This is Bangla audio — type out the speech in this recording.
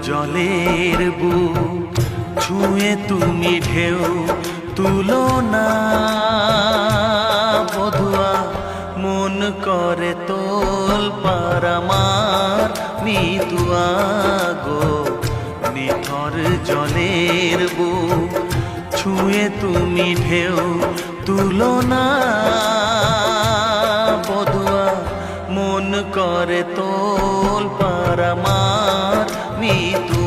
জলের বুক ছুঁয়ে তুমি ঢেউ তুলো না বধুয়া, মন করে তোল পার আমার মিতুয়া গো। নিথর জলের বুক ছুঁয়ে তুমি ঢেউ তুলো না বধুয়া, মন করে তোল পার আমার মিতুয়া।